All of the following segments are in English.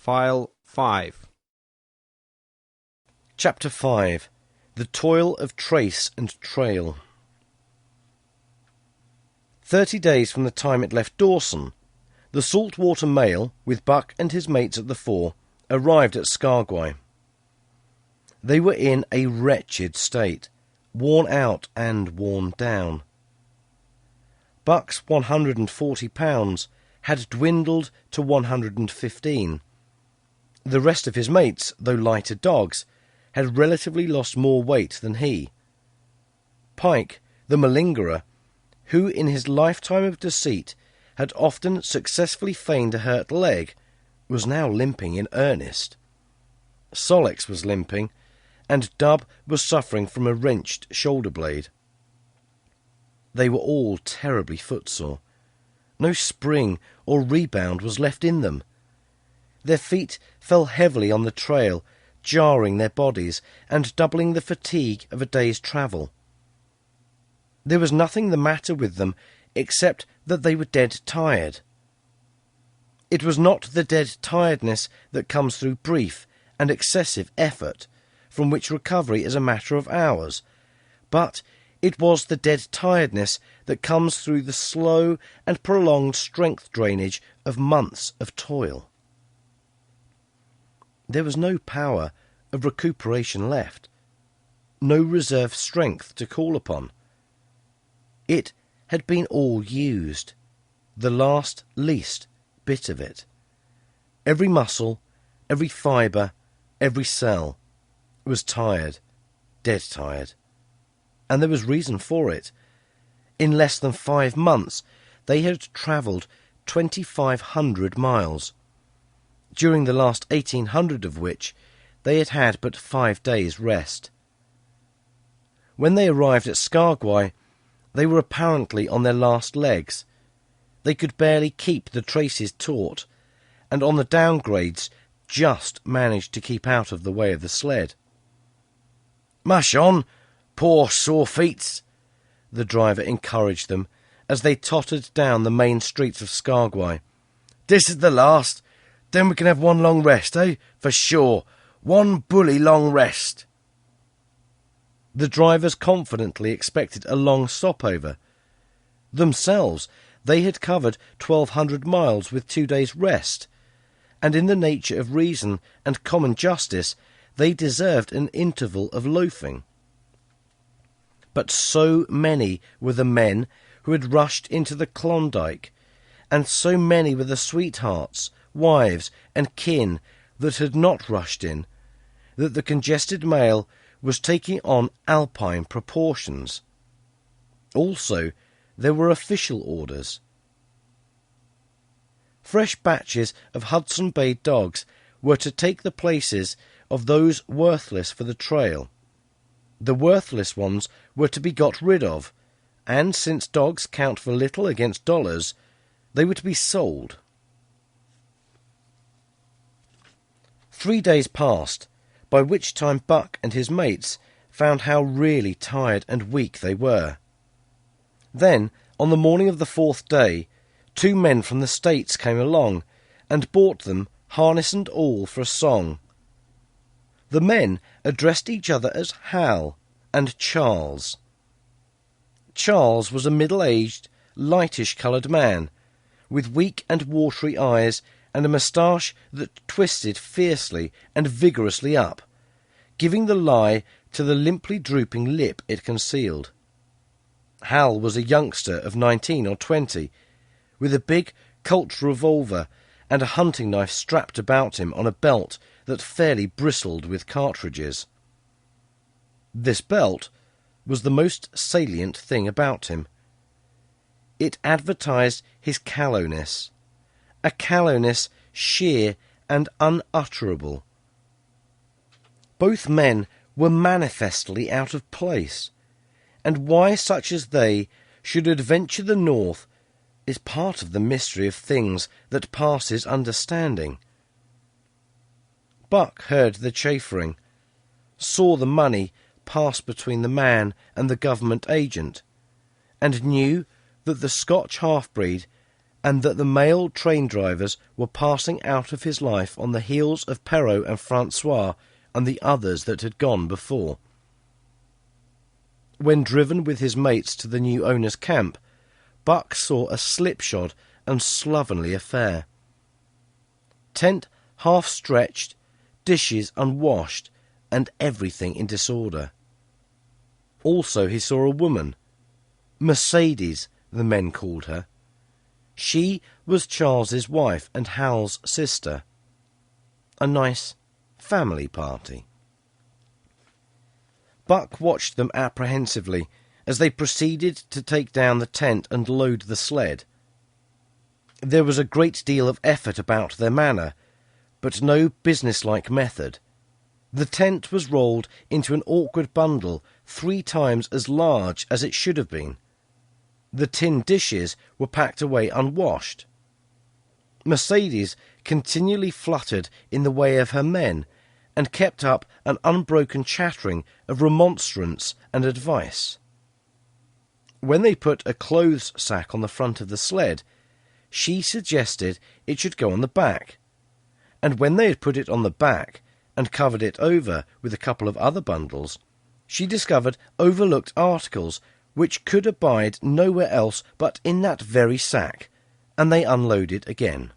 File 5. Chapter 5. The Toil of Trace and Trail. 30 days from the time it left Dawson, the saltwater mail, with Buck and his mates at the fore, arrived at Skagway. They were in a wretched state, worn out and worn down. Buck's 140 pounds had dwindled to 115. The rest of his mates, though lighter dogs, had relatively lost more weight than he. Pike, the malingerer, who in his lifetime of deceit had often successfully feigned a hurt leg, was now limping in earnest. Sol-leks was limping, and Dub was suffering from a wrenched shoulder blade. They were all terribly footsore. No spring or rebound was left in them. Their feet fell heavily on the trail, jarring their bodies and doubling the fatigue of a day's travel. There was nothing the matter with them except that they were dead tired. It was not the dead tiredness that comes through brief and excessive effort, from which recovery is a matter of hours, but it was the dead tiredness that comes through the slow and prolonged strength drainage of months of toil. There was no power of recuperation left, no reserve strength to call upon. It had been all used, the last least bit of it. Every muscle, every fibre, every cell was tired, dead tired. And there was reason for it. In less than 5 months they had travelled 2,500 miles, during the last 1,800 of which they had had but 5 days' rest. When they arrived at Skagway, they were apparently on their last legs. They could barely keep the traces taut, and on the downgrades just managed to keep out of the way of the sled. "Mush on, poor sore feets," the driver encouraged them as they tottered down the main streets of Skagway. "This is the last. Then we can have one long rest, For sure. One bully long rest." The drivers confidently expected a long stopover. Themselves, they had covered 1,200 miles with 2 days' rest, and in the nature of reason and common justice they deserved an interval of loafing. But so many were the men who had rushed into the Klondike, and so many were the sweethearts, wives, and kin that had not rushed in, that the congested mail was taking on Alpine proportions. Also, there were official orders. Fresh batches of Hudson Bay dogs were to take the places of those worthless for the trail. The worthless ones were to be got rid of, and since dogs count for little against dollars, they were to be sold. 3 days passed, by which time Buck and his mates found how really tired and weak they were. Then, on the morning of the 4th day, 2 men from the States came along and bought them, harness and all, for a song. The men addressed each other as Hal and Charles. Charles was a middle-aged, lightish-coloured man, with weak and watery eyes and a moustache that twisted fiercely and vigorously up, giving the lie to the limply drooping lip it concealed. Hal was a youngster of 19 or 20, with a big Colt revolver and a hunting knife strapped about him on a belt that fairly bristled with cartridges. This belt was the most salient thing about him. It advertised his callowness, a callowness sheer and unutterable. Both men were manifestly out of place, and why such as they should adventure the north is part of the mystery of things that passes understanding. Buck heard the chaffering, saw the money pass between the man and the government agent, and knew that the Scotch half-breed and that the male train drivers were passing out of his life on the heels of Perrault and Francois and the others that had gone before. When driven with his mates to the new owner's camp, Buck saw a slipshod and slovenly affair. Tent half-stretched, dishes unwashed, and everything in disorder. Also he saw a woman. Mercedes, the men called her. She was Charles's wife and Hal's sister. A nice family party. Buck watched them apprehensively as they proceeded to take down the tent and load the sled. There was a great deal of effort about their manner, but no businesslike method. The tent was rolled into an awkward bundle 3 times as large as it should have been. The tin dishes were packed away unwashed. Mercedes continually fluttered in the way of her men, and kept up an unbroken chattering of remonstrance and advice. When they put a clothes sack on the front of the sled, she suggested it should go on the back, and when they had put it on the back and covered it over with a couple of other bundles, she discovered overlooked articles which could abide nowhere else but in that very sack, and they unloaded again.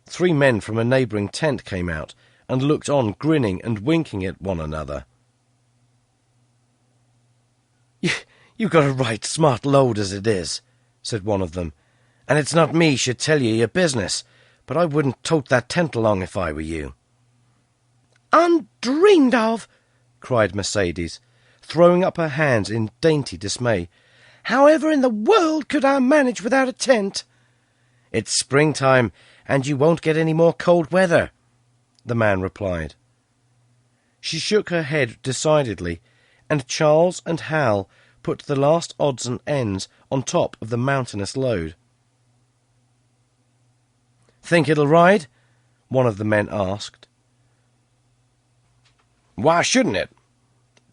3 men from a neighbouring tent came out and looked on, grinning and winking at one another. "You've got a right smart load as it is," said one of them, "and it's not me should tell you your business, but I wouldn't tote that tent along if I were you." "Undreamed of!" cried Mercedes, throwing up her hands in dainty dismay. "However in the world could I manage without a tent?" "It's springtime, and you won't get any more cold weather," the man replied. She shook her head decidedly, and Charles and Hal put the last odds and ends on top of the mountainous load. "Think it'll ride?" one of the men asked. "Why shouldn't it?"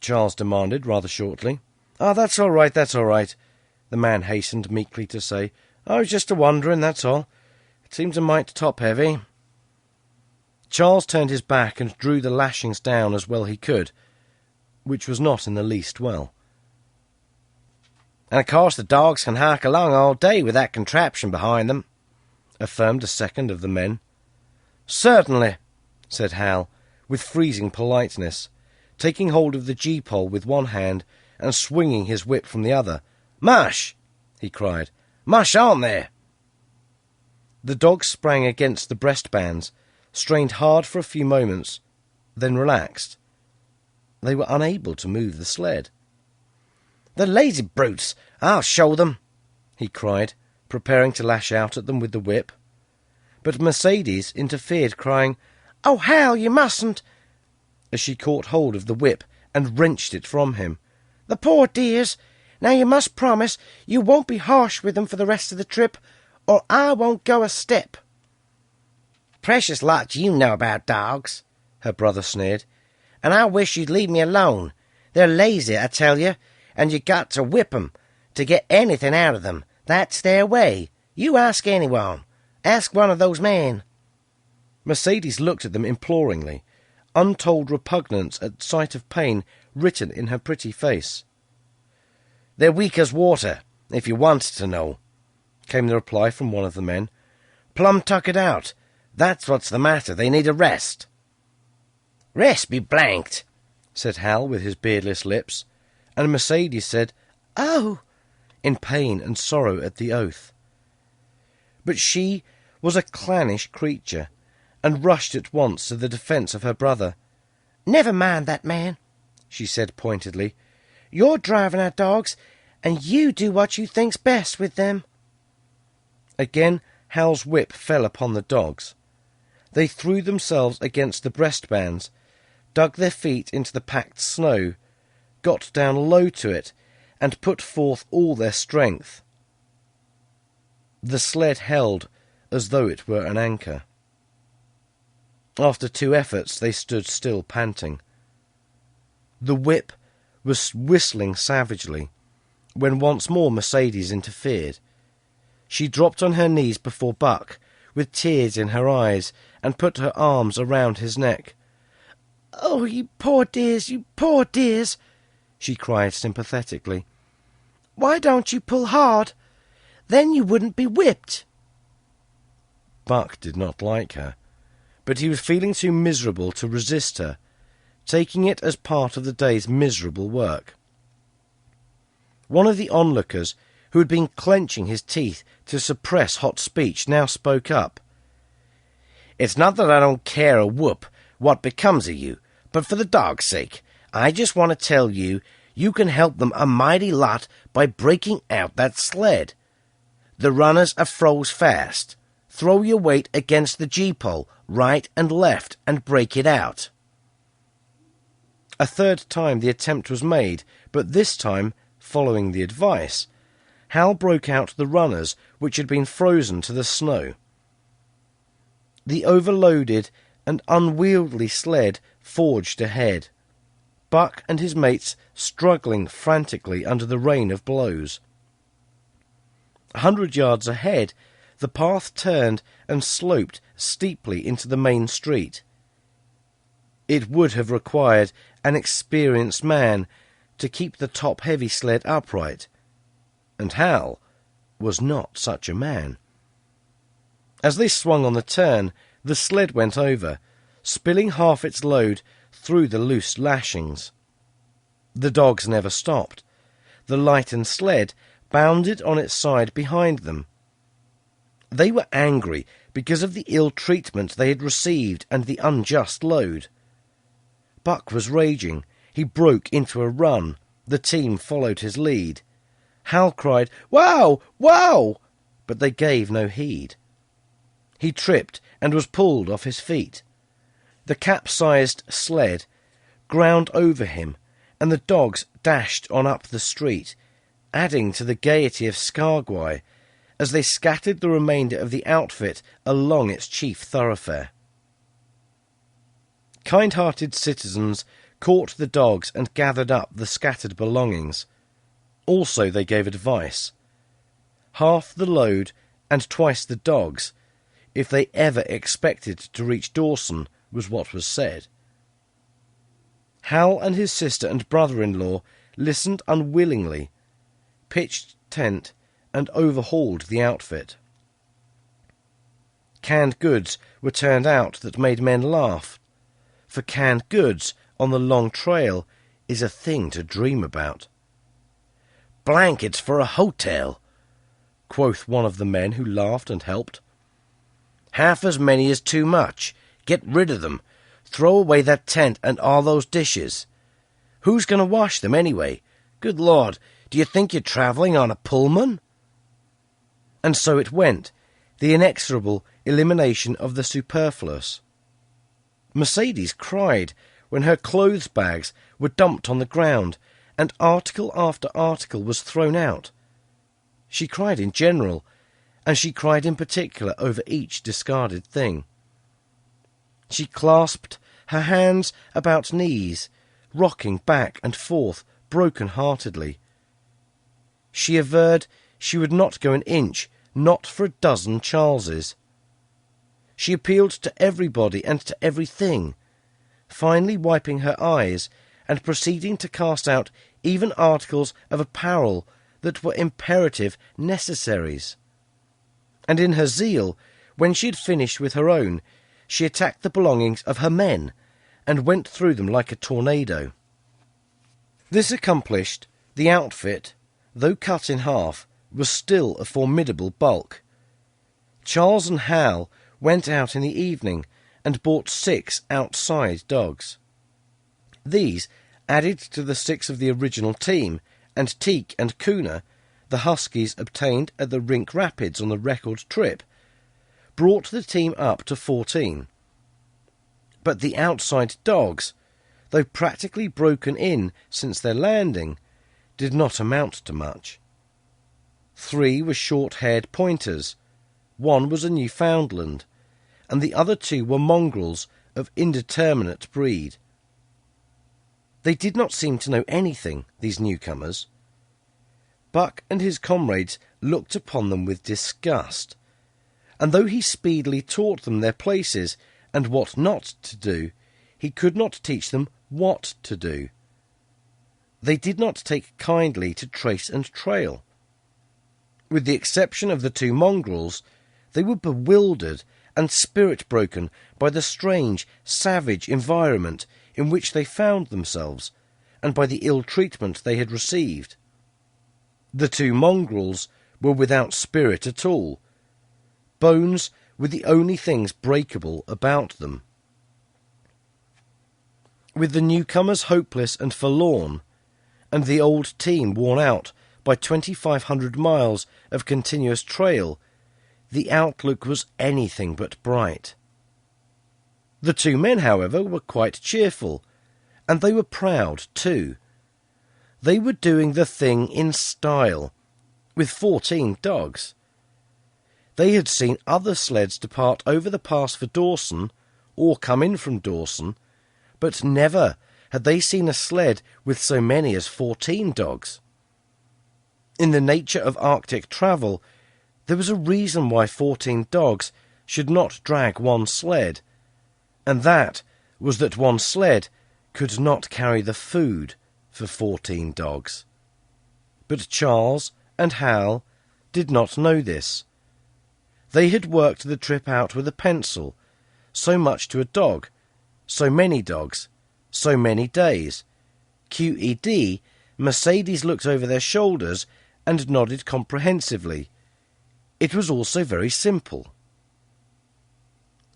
Charles demanded rather shortly. "Oh, that's all right, the man hastened meekly to say. "I was just a-wondering, that's all. It seems a mite top-heavy." Charles turned his back and drew the lashings down as well he could, which was not in the least well. "And of course the dogs can hark along all day with that contraption behind them," affirmed a second of the men. "Certainly," said Hal, with freezing politeness, taking hold of the gee-pole with one hand and swinging his whip from the other. "Mush!" he cried. "Mush on there!" The dogs sprang against the breastbands, strained hard for a few moments, then relaxed. They were unable to move the sled. "The lazy brutes! I'll show them!" he cried, preparing to lash out at them with the whip. But Mercedes interfered, crying, "Oh, Hal, you mustn't!" as she caught hold of the whip and wrenched it from him. "The poor dears! Now you must promise you won't be harsh with them for the rest of the trip, or I won't go a step." "Precious lot you know about dogs," her brother sneered, "and I wish you'd leave me alone. They're lazy, I tell you, and you got to whip 'em to get anything out of them. That's their way. You ask anyone. Ask one of those men." Mercedes looked at them imploringly, untold repugnance at sight of pain written in her pretty face. "They're weak as water, if you want to know," came the reply from one of the men. "Plumb tuckered out. That's what's the matter. They need a rest." "Rest be blanked," said Hal with his beardless lips, and Mercedes said, "Oh," in pain and sorrow at the oath. But she was a clannish creature, and rushed at once to the defence of her brother. "Never mind that man," she said pointedly. "You're driving our dogs, and you do what you think's best with them." Again Hal's whip fell upon the dogs. They threw themselves against the breastbands, dug their feet into the packed snow, got down low to it, and put forth all their strength. The sled held as though it were an anchor. After 2 efforts they stood still, panting. The whip was whistling savagely, when once more Mercedes interfered. She dropped on her knees before Buck, with tears in her eyes, and put her arms around his neck. "Oh, you poor dears, she cried sympathetically. "Why don't you pull hard? Then you wouldn't be whipped." Buck did not like her, but he was feeling too miserable to resist her, taking it as part of the day's miserable work. One of the onlookers, who had been clenching his teeth to suppress hot speech, now spoke up. "It's not that I don't care a whoop what becomes of you, but for the dog's sake, I just want to tell you you can help them a mighty lot by breaking out that sled. The runners are froze fast. Throw your weight against the G-pole, right and left, and break it out." A third time the attempt was made, but this time, following the advice, Hal broke out the runners which had been frozen to the snow. The overloaded and unwieldy sled forged ahead, Buck and his mates struggling frantically under the rain of blows. 100 yards ahead, the path turned and sloped steeply into the main street. It would have required an experienced man to keep the top-heavy sled upright, and Hal was not such a man. As they swung on the turn, the sled went over, spilling half its load through the loose lashings. The dogs never stopped. The lightened sled bounded on its side behind them. They were angry because of the ill treatment they had received and the unjust load. Buck was raging. He broke into a run. The team followed his lead. Hal cried, "Wow! Wow!" but they gave no heed. He tripped and was pulled off his feet. The capsized sled ground over him, and the dogs dashed on up the street, adding to the gaiety of Skagway as they scattered the remainder of the outfit along its chief thoroughfare. Kind-hearted citizens caught the dogs and gathered up the scattered belongings. Also they gave advice. Half the load and twice the dogs, if they ever expected to reach Dawson, was what was said. Hal and his sister and brother-in-law listened unwillingly, pitched tent, and overhauled the outfit. Canned goods were turned out that made men laugh, for canned goods on the long trail is a thing to dream about. "Blankets for a hotel," quoth one of the men who laughed and helped. "Half as many is too much. Get rid of them. Throw away that tent and all those dishes. Who's going to wash them anyway? Good Lord, do you think you're travelling on a Pullman?" And so it went, the inexorable elimination of the superfluous. Mercedes cried when her clothes bags were dumped on the ground and article after article was thrown out. She cried in general, and she cried in particular over each discarded thing. She clasped her hands about knees, rocking back and forth broken-heartedly. She averred she would not go an inch, not for a dozen Charleses. She appealed to everybody and to everything, finally wiping her eyes and proceeding to cast out even articles of apparel that were imperative necessaries. And in her zeal, when she had finished with her own, she attacked the belongings of her men and went through them like a tornado. This accomplished, the outfit, though cut in half, was still a formidable bulk. Charles and Hal went out in the evening and bought 6 outside dogs. These, added to the 6 of the original team, and Teak and Kuna, the huskies obtained at the Rink Rapids on the record trip, brought the team up to 14. But the outside dogs, though practically broken in since their landing, did not amount to much. 3 were short-haired pointers, 1 was a Newfoundland, and the other 2 were mongrels of indeterminate breed. They did not seem to know anything, these newcomers. Buck and his comrades looked upon them with disgust, and though he speedily taught them their places and what not to do, he could not teach them what to do. They did not take kindly to trace and trail. With the exception of the two mongrels, they were bewildered and spirit-broken by the strange, savage environment in which they found themselves, and by the ill treatment they had received. The two mongrels were without spirit at all. Bones were the only things breakable about them. With the newcomers hopeless and forlorn, and the old team worn out by 2,500 miles of continuous trail, the outlook was anything but bright. The two men, however, were quite cheerful, and they were proud too. They were doing the thing in style, with 14 dogs. They had seen other sleds depart over the pass for Dawson, or come in from Dawson, but never had they seen a sled with so many as 14 dogs. In the nature of Arctic travel, there was a reason why 14 dogs should not drag one sled, and that was that one sled could not carry the food for 14 dogs. But Charles and Hal did not know this. They had worked the trip out with a pencil, so much to a dog, so many dogs, so many days. QED, Mercedes looked over their shoulders and nodded comprehensively. It was also very simple.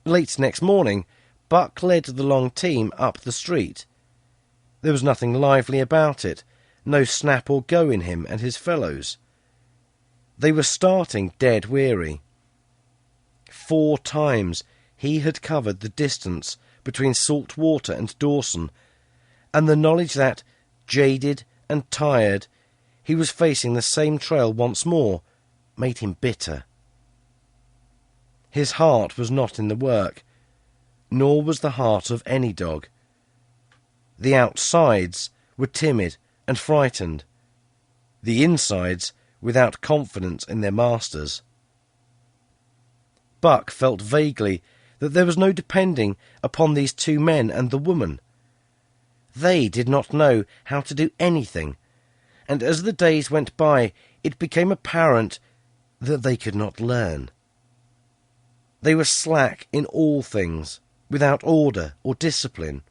Late next morning, Buck led the long team up the street. There was nothing lively about it, no snap or go in him and his fellows. They were starting dead weary. 4 times he had covered the distance between Salt Water and Dawson, and the knowledge that, jaded and tired, he was facing the same trail once more made him bitter. His heart was not in the work, nor was the heart of any dog. The outsides were timid and frightened, the insides without confidence in their masters. Buck felt vaguely that there was no depending upon these two men and the woman. They did not know how to do anything, and as the days went by it became apparent that they could not learn. They were slack in all things, without order or discipline.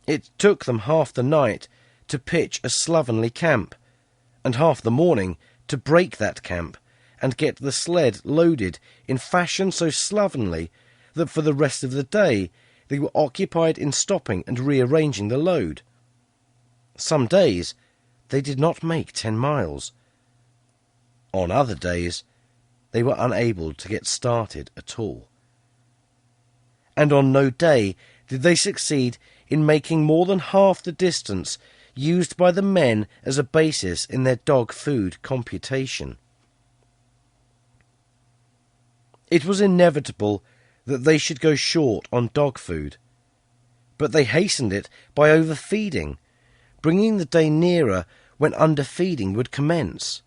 It took them half the night to pitch a slovenly camp, and half the morning to break that camp and get the sled loaded in fashion so slovenly that for the rest of the day they were occupied in stopping and rearranging the load. Some days they did not make 10 miles. On other days they were unable to get started at all. And on no day did they succeed in making more than half the distance used by the men as a basis in their dog food computation. It was inevitable that they should go short on dog food, but they hastened it by overfeeding, bringing the day nearer when underfeeding would commence.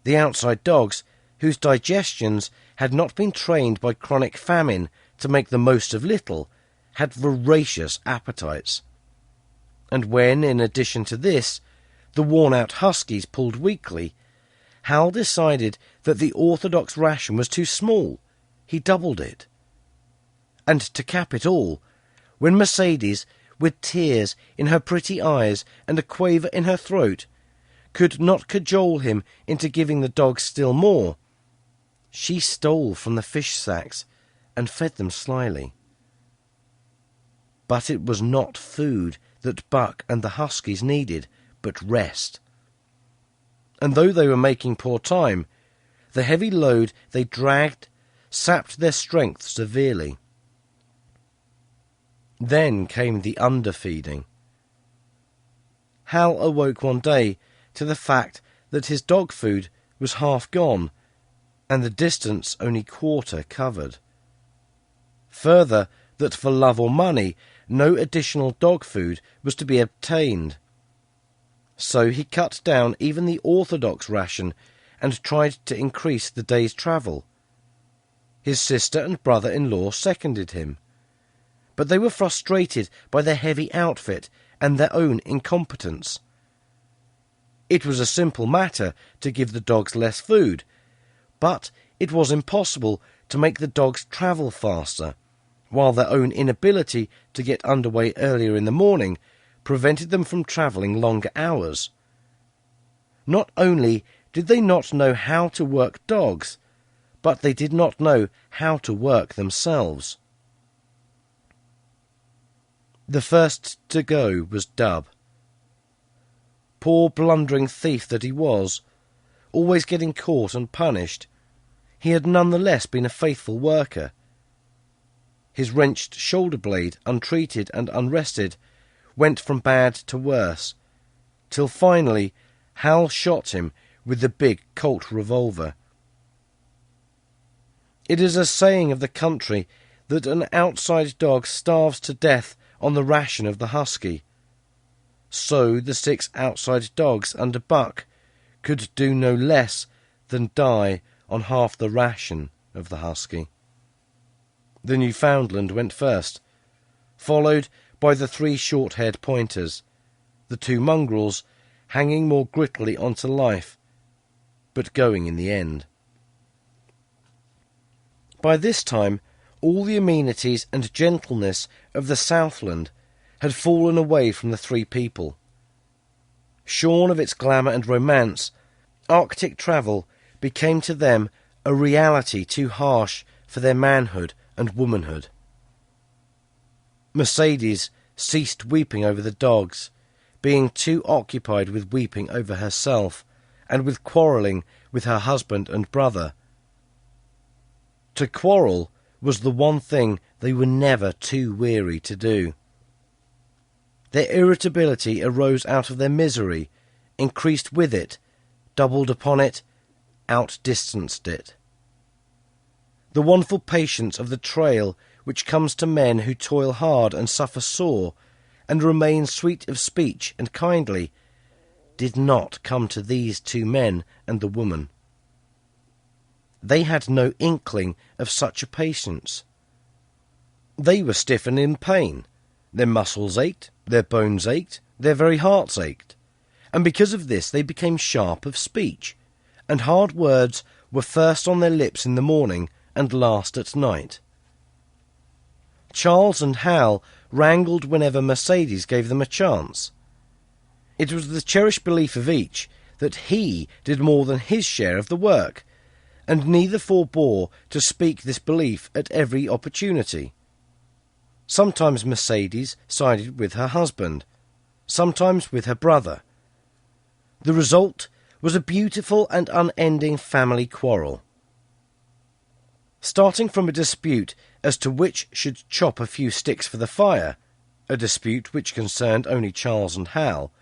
The outside dogs, whose digestions had not been trained by chronic famine to make the most of little, had voracious appetites. And when, in addition to this, the worn-out huskies pulled weakly, Hal decided that the orthodox ration was too small. He doubled it. And to cap it all, when Mercedes, with tears in her pretty eyes and a quaver in her throat, could not cajole him into giving the dogs still more, she stole from the fish sacks and fed them slyly. But it was not food that Buck and the huskies needed, but rest. And though they were making poor time, the heavy load they dragged sapped their strength severely. Then came the underfeeding. Hal awoke one day to the fact that his dog food was half gone, and the distance only quarter covered. Further, that for love or money no additional dog food was to be obtained. So he cut down even the orthodox ration and tried to increase the day's travel. His sister and brother-in-law seconded him, but they were frustrated by their heavy outfit and their own incompetence. It was a simple matter to give the dogs less food, but it was impossible to make the dogs travel faster, while their own inability to get underway earlier in the morning prevented them from travelling longer hours. Not only did they not know how to work dogs, but they did not know how to work themselves. The first to go was Dub. Poor blundering thief that he was, always getting caught and punished, he had none the less been a faithful worker. His wrenched shoulder blade, untreated and unrested, went from bad to worse, till finally Hal shot him with the big Colt revolver. It is a saying of the country that an outside dog starves to death on the ration of the husky. So the 6 outside dogs under Buck could do no less than die on half the ration of the husky. The Newfoundland went first, followed by the 3 short-haired pointers, the 2 mongrels hanging more grittily onto life, but going in the end. By this time, all the amenities and gentleness of the Southland had fallen away from the 3 people. Shorn of its glamour and romance, Arctic travel became to them a reality too harsh for their manhood and womanhood. Mercedes ceased weeping over the dogs, being too occupied with weeping over herself and with quarrelling with her husband and brother. To quarrel was the one thing they were never too weary to do. Their irritability arose out of their misery, increased with it, doubled upon it, outdistanced it. The wonderful patience of the trail which comes to men who toil hard and suffer sore, and remain sweet of speech and kindly, did not come to these 2 men and the woman. They had no inkling of such a patience. They were stiff and in pain. Their muscles ached, their bones ached, their very hearts ached, and because of this they became sharp of speech, and hard words were first on their lips in the morning and last at night. Charles and Hal wrangled whenever Mercedes gave them a chance. It was the cherished belief of each that he did more than his share of the work, and neither forbore to speak this belief at every opportunity. Sometimes Mercedes sided with her husband, sometimes with her brother. The result was a beautiful and unending family quarrel. Starting from a dispute as to which should chop a few sticks for the fire, a dispute which concerned only Charles and Hal,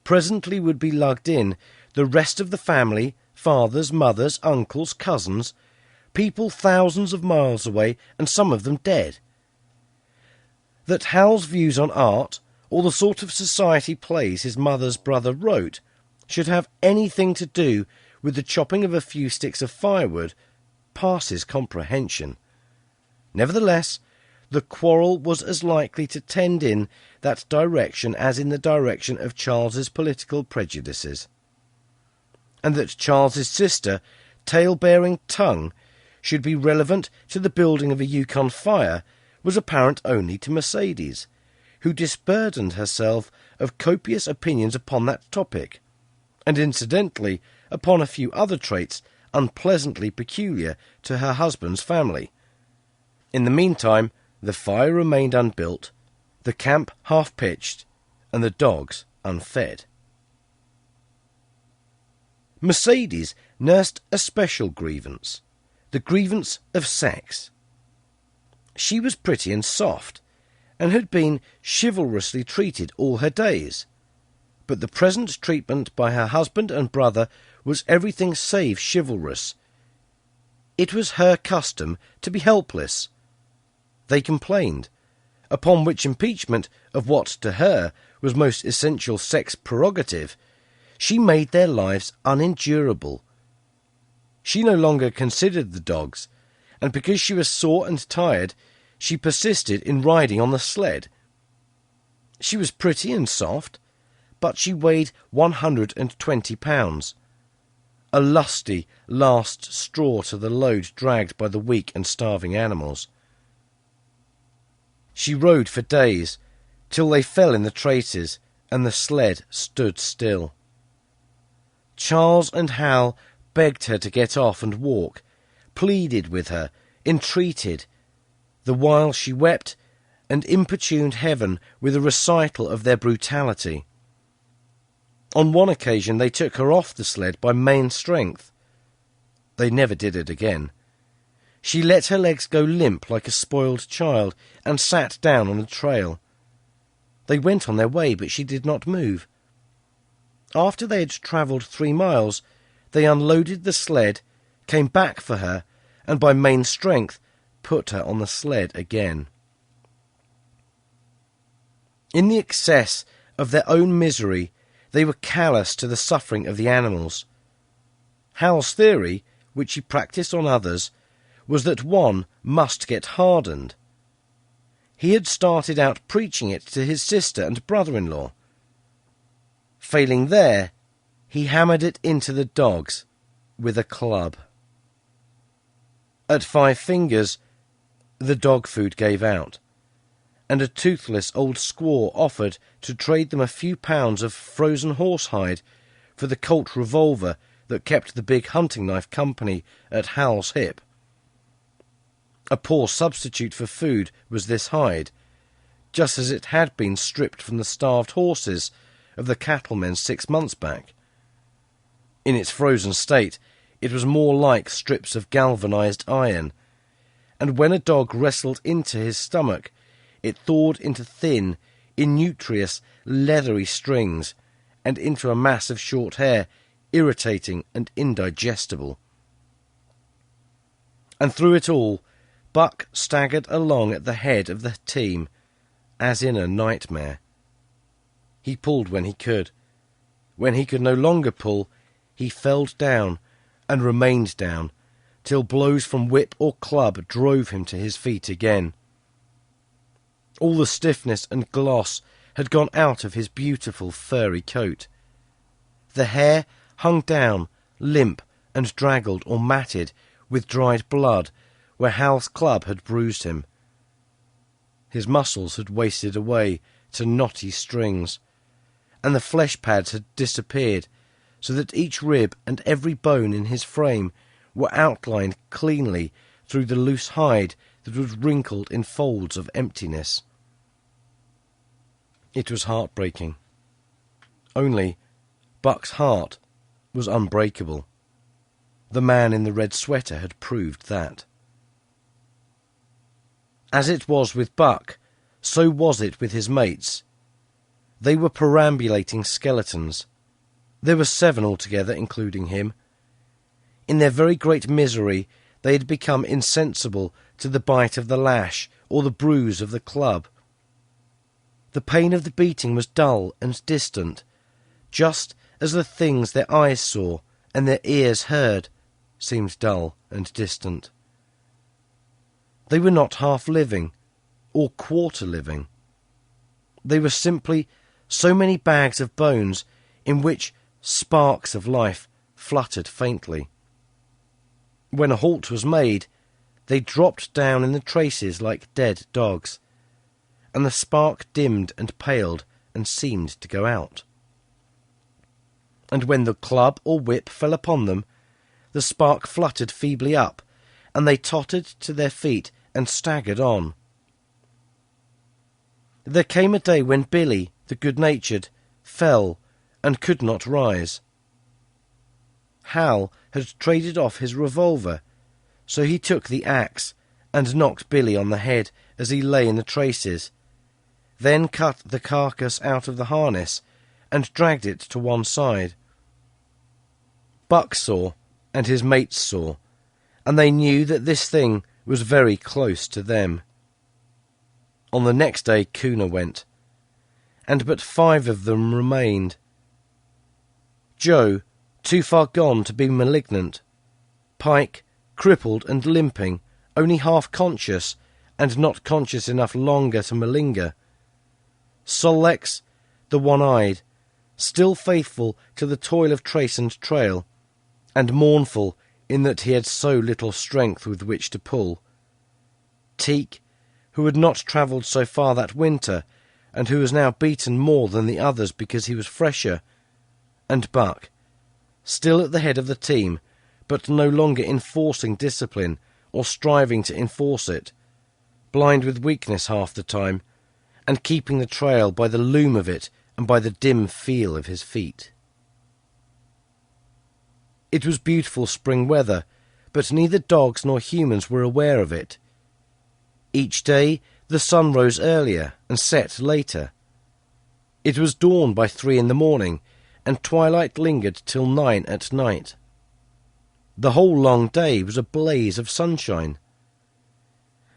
presently would be lugged in the rest of the family, fathers, mothers, uncles, cousins, people thousands of miles away and some of them dead. That Hal's views on art, or the sort of society plays his mother's brother wrote, should have anything to do with the chopping of a few sticks of firewood passes comprehension. Nevertheless, the quarrel was as likely to tend in that direction as in the direction of Charles's political prejudices, and that Charles's sister, tale-bearing tongue, should be relevant to the building of a Yukon fire was apparent only to Mercedes, who disburdened herself of copious opinions upon that topic, and incidentally upon a few other traits unpleasantly peculiar to her husband's family. In the meantime, the fire remained unbuilt, the camp half-pitched, and the dogs unfed. Mercedes nursed a special grievance, the grievance of sex. She was pretty and soft, and had been chivalrously treated all her days, but the present treatment by her husband and brother was everything save chivalrous. It was her custom to be helpless. They complained, upon which impeachment of what to her was most essential sex prerogative, she made their lives unendurable. She no longer considered the dogs, and because she was sore and tired, she persisted in riding on the sled. She was pretty and soft, but she weighed 120 pounds, a lusty last straw to the load dragged by the weak and starving animals. She rode for days, till they fell in the traces, and the sled stood still. Charles and Hal begged her to get off and walk, pleaded with her, entreated, the while she wept and importuned heaven with a recital of their brutality. On one occasion they took her off the sled by main strength. They never did it again. She let her legs go limp like a spoiled child, and sat down on the trail. They went on their way, but she did not move. After they had travelled 3 miles, they unloaded the sled, came back for her, and by main strength put her on the sled again. In the excess of their own misery, they were callous to the suffering of the animals. Hal's theory, which he practised on others, was that one must get hardened. He had started out preaching it to his sister and brother-in-law. Failing there, he hammered it into the dogs with a club. At 5 fingers, the dog food gave out, and a toothless old squaw offered to trade them a few pounds of frozen horsehide for the Colt revolver that kept the big hunting knife company at Hal's hip. A poor substitute for food was this hide, just as it had been stripped from the starved horses of the cattlemen 6 months back. In its frozen state, it was more like strips of galvanized iron, and when a dog wrestled into his stomach, it thawed into thin, innutritious, leathery strings, and into a mass of short hair, irritating and indigestible. And through it all, Buck staggered along at the head of the team, as in a nightmare. He pulled when he could. When he could no longer pull, he fell down and remained down, till blows from whip or club drove him to his feet again. All the stiffness and gloss had gone out of his beautiful furry coat. The hair hung down, limp and draggled or matted with dried blood where Hal's club had bruised him. His muscles had wasted away to knotty strings, and the flesh pads had disappeared, so that each rib and every bone in his frame were outlined cleanly through the loose hide that was wrinkled in folds of emptiness. It was heartbreaking. Only Buck's heart was unbreakable. The man in the red sweater had proved that. As it was with Buck, so was it with his mates. They were perambulating skeletons. There were 7 altogether, including him. In their very great misery, they had become insensible to the bite of the lash or the bruise of the club. The pain of the beating was dull and distant, just as the things their eyes saw and their ears heard seemed dull and distant. They were not half-living, or quarter-living. They were simply so many bags of bones in which sparks of life fluttered faintly. When a halt was made, they dropped down in the traces like dead dogs, and the spark dimmed and paled and seemed to go out. And when the club or whip fell upon them, the spark fluttered feebly up, and they tottered to their feet and staggered on. There came a day when Billy, the good-natured, fell and could not rise. Hal had traded off his revolver, so he took the axe and knocked Billy on the head as he lay in the traces, then cut the carcass out of the harness and dragged it to one side. Buck saw, and his mates saw, and they knew that this thing was very close to them. On the next day Kuna went, and but 5 of them remained. Joe, too far gone to be malignant, Pike, crippled and limping, only half conscious, and not conscious enough longer to malinger. Sol-leks, the one-eyed, still faithful to the toil of trace and trail, and mournful in that he had so little strength with which to pull. Teek, who had not travelled so far that winter, and who was now beaten more than the others because he was fresher, and Buck, still at the head of the team, but no longer enforcing discipline or striving to enforce it, blind with weakness half the time, and keeping the trail by the loom of it and by the dim feel of his feet. It was beautiful spring weather, but neither dogs nor humans were aware of it. Each day the sun rose earlier and set later. It was dawn by 3 in the morning, and twilight lingered till 9 at night. The whole long day was a blaze of sunshine.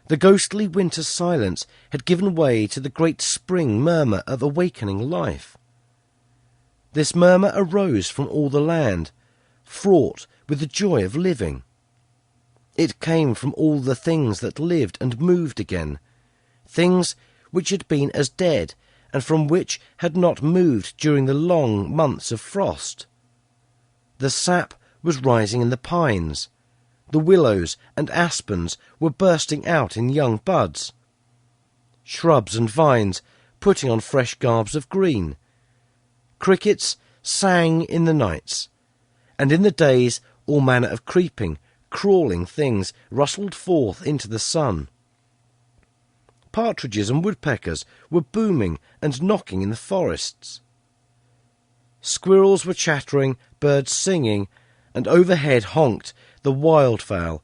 The ghostly winter silence had given way to the great spring murmur of awakening life. This murmur arose from all the land, fraught with the joy of living. It came from all the things that lived and moved again, things which had been as dead, and from which had not moved during the long months of frost. The sap was rising in the pines. The willows and aspens were bursting out in young buds. Shrubs and vines putting on fresh garbs of green. Crickets sang in the nights, and in the days all manner of creeping, crawling things rustled forth into the sun. Partridges and woodpeckers were booming and knocking in the forests. Squirrels were chattering, birds singing, and overhead honked the wildfowl,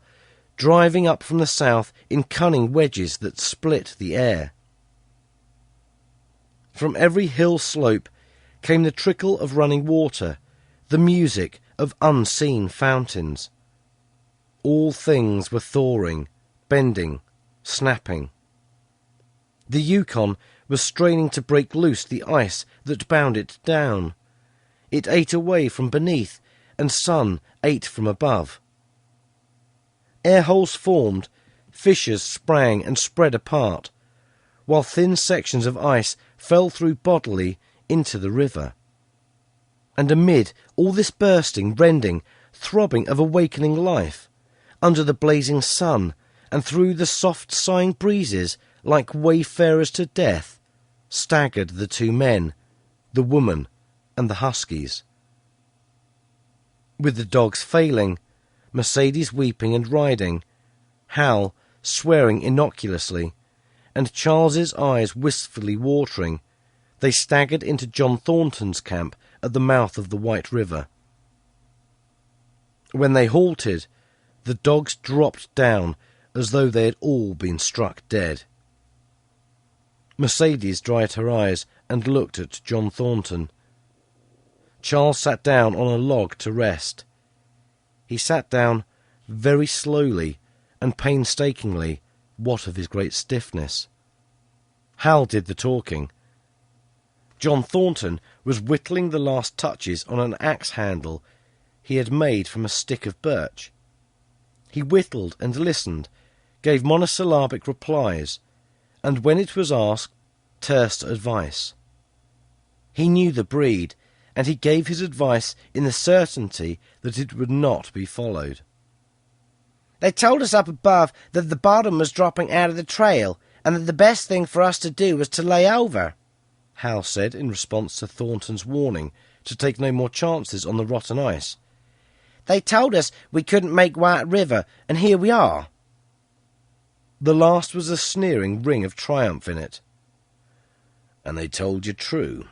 driving up from the south in cunning wedges that split the air. From every hill slope came the trickle of running water, the music of unseen fountains. All things were thawing, bending, snapping. The Yukon was straining to break loose the ice that bound it down. It ate away from beneath, and sun ate from above. Air-holes formed, fissures sprang and spread apart, while thin sections of ice fell through bodily into the river. And amid all this bursting, rending, throbbing of awakening life, under the blazing sun, and through the soft sighing breezes, like wayfarers to death, staggered the 2 men, the woman and the huskies. With the dogs failing, Mercedes weeping and riding, Hal swearing innocuously, and Charles's eyes wistfully watering, they staggered into John Thornton's camp at the mouth of the White River. When they halted, the dogs dropped down as though they had all been struck dead. Mercedes dried her eyes and looked at John Thornton. Charles sat down on a log to rest. He sat down very slowly and painstakingly, what of his great stiffness. Hal did the talking. John Thornton was whittling the last touches on an axe handle he had made from a stick of birch. He whittled and listened, gave monosyllabic replies, and when it was asked, terse advice. He knew the breed, and he gave his advice in the certainty that it would not be followed. They told us up above that the bottom was dropping out of the trail, and that the best thing for us to do was to lay over, Hal said in response to Thornton's warning to take no more chances on the rotten ice. They told us we couldn't make White River, and here we are. The last was a sneering ring of triumph in it. And they told you true,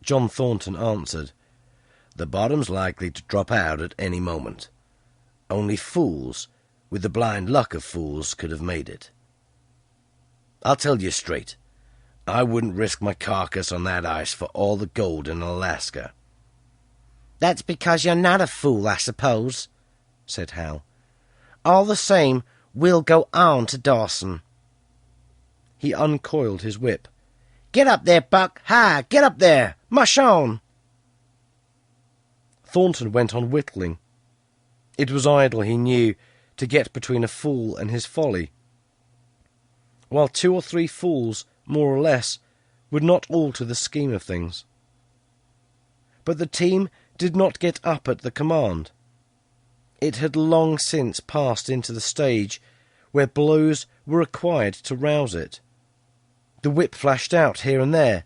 John Thornton answered. The bottom's likely to drop out at any moment. Only fools, with the blind luck of fools, could have made it. I'll tell you straight, I wouldn't risk my carcass on that ice for all the gold in Alaska. That's because you're not a fool, I suppose, said Hal. All the same, we'll go on to Dawson. he uncoiled his whip. "Get up there, Buck! Hi, get up there! Mush on!" Thornton went on whittling. It was idle, he knew, to get between a fool and his folly. While 2 or 3 fools, more or less, would not alter the scheme of things. But the team did not get up at the command. It had long since passed into the stage where blows were required to rouse it. The whip flashed out here and there,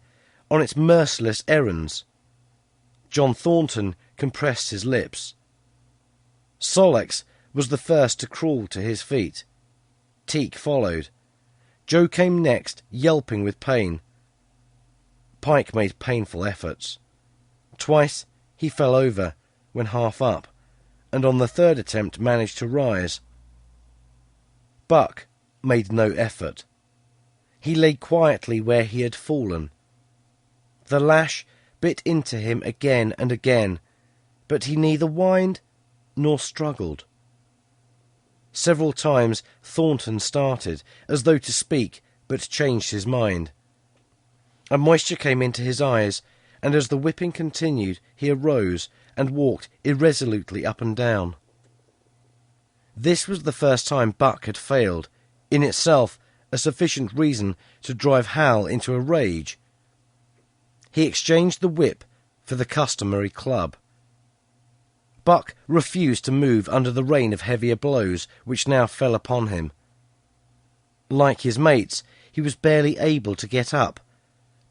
on its merciless errands. John Thornton compressed his lips. Sol-leks was the first to crawl to his feet. Teek followed. Joe came next, yelping with pain. Pike made painful efforts. Twice he fell over when half up, and on the 3rd attempt managed to rise. Buck made no effort. He lay quietly where he had fallen. The lash bit into him again and again, but he neither whined nor struggled. Several times Thornton started, as though to speak, but changed his mind. A moisture came into his eyes, and as the whipping continued, he arose and walked irresolutely up and down. This was the first time Buck had failed, in itself a sufficient reason to drive Hal into a rage. He exchanged the whip for the customary club. Buck refused to move under the rain of heavier blows which now fell upon him. Like his mates, he was barely able to get up,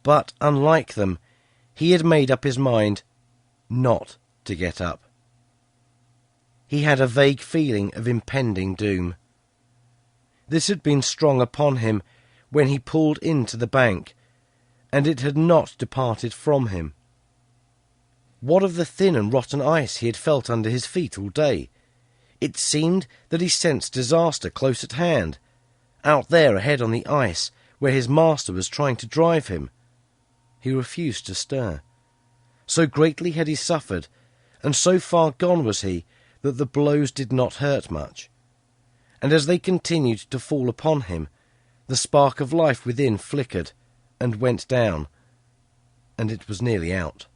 but, unlike them, he had made up his mind not to get up. He had a vague feeling of impending doom. This had been strong upon him when he pulled into the bank, and it had not departed from him. What of the thin and rotten ice he had felt under his feet all day? It seemed that he sensed disaster close at hand, out there ahead on the ice, where his master was trying to drive him. He refused to stir. So greatly had he suffered, and so far gone was he, that the blows did not hurt much. And as they continued to fall upon him, the spark of life within flickered and went down, and it was nearly out.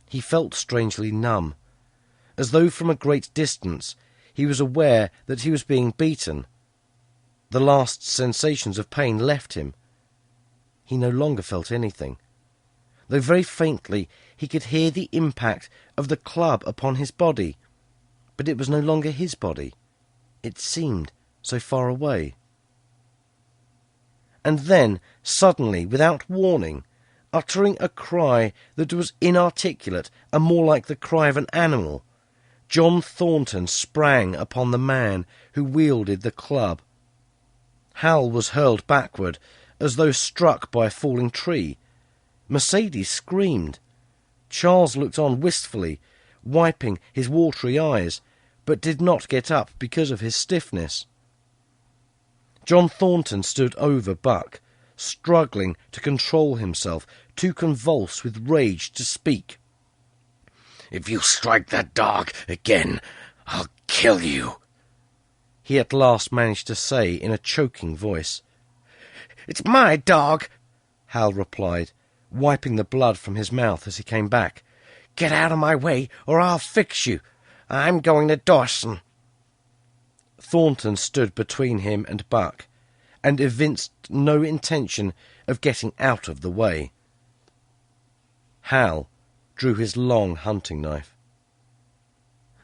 He felt strangely numb, as though from a great distance he was aware that he was being beaten. The last sensations of pain left him. He no longer felt anything, though very faintly he could hear the impact of the club upon his body, but it was no longer his body. It seemed so far away. And then, suddenly, without warning, uttering a cry that was inarticulate and more like the cry of an animal, John Thornton sprang upon the man who wielded the club. Hal was hurled backward, as though struck by a falling tree. Mercedes screamed. Charles looked on wistfully, wiping his watery eyes, but did not get up because of his stiffness. John Thornton stood over Buck, struggling to control himself, too convulsed with rage to speak. "If you strike that dog again, I'll kill you," he at last managed to say in a choking voice. "It's my dog," Hal replied, wiping the blood from his mouth as he came back. "Get out of my way, or I'll fix you. I'm going to Dawson." Thornton stood between him and Buck, and evinced no intention of getting out of the way. Hal drew his long hunting knife.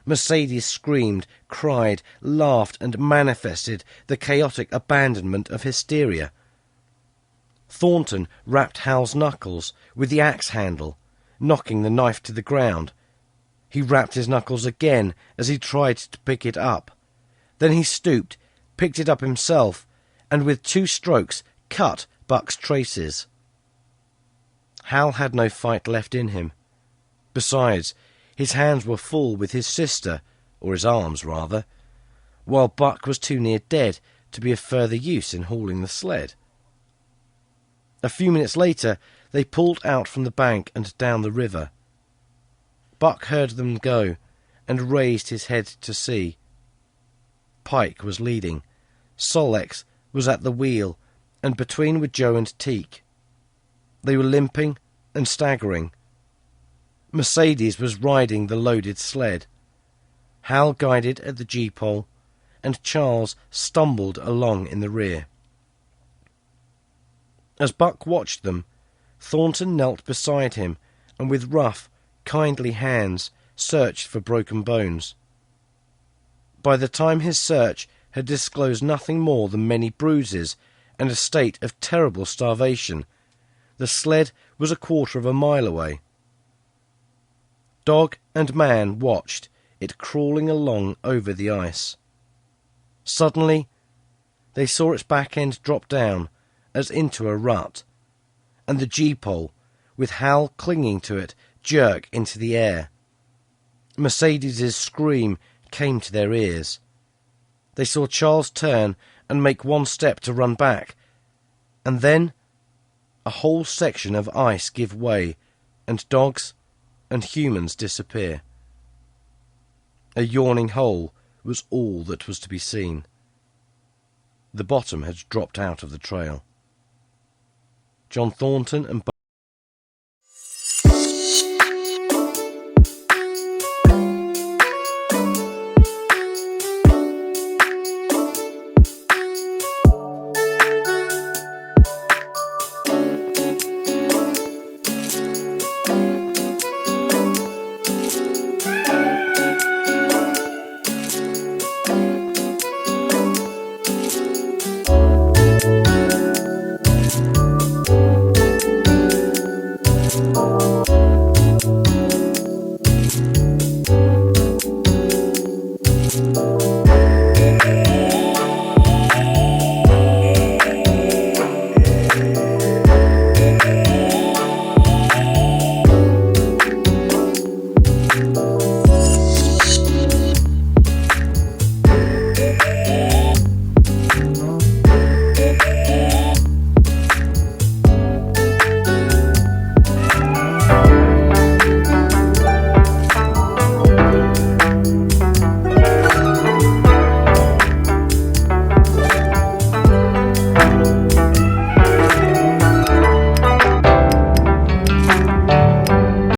Mercedes screamed, cried, laughed, and manifested the chaotic abandonment of hysteria. Thornton rapped Hal's knuckles with the axe handle, knocking the knife to the ground. He rapped his knuckles again as he tried to pick it up. Then he stooped, picked it up himself, and with 2 strokes cut Buck's traces. Hal had no fight left in him. Besides, his hands were full with his sister, or his arms rather, while Buck was too near dead to be of further use in hauling the sled. A few minutes later they pulled out from the bank and down the river. Buck heard them go, and raised his head to see. Pike was leading. Sol-leks was at the wheel, and between were Joe and Teak. They were limping and staggering. Mercedes was riding the loaded sled. Hal guided at the gee-pole, and Charles stumbled along in the rear. As Buck watched them, Thornton knelt beside him and with rough, kindly hands searched for broken bones. By the time his search had disclosed nothing more than many bruises and a state of terrible starvation, the sled was a quarter of a mile away. Dog and man watched it crawling along over the ice. Suddenly, they saw its back end drop down as into a rut, and the gee-pole, with Hal clinging to it, jerk into the air. Mercedes's scream came to their ears. They saw Charles turn and make one step to run back, and then a whole section of ice give way, and dogs and humans disappear. A yawning hole was all that was to be seen. The bottom had dropped out of the trail. John Thornton and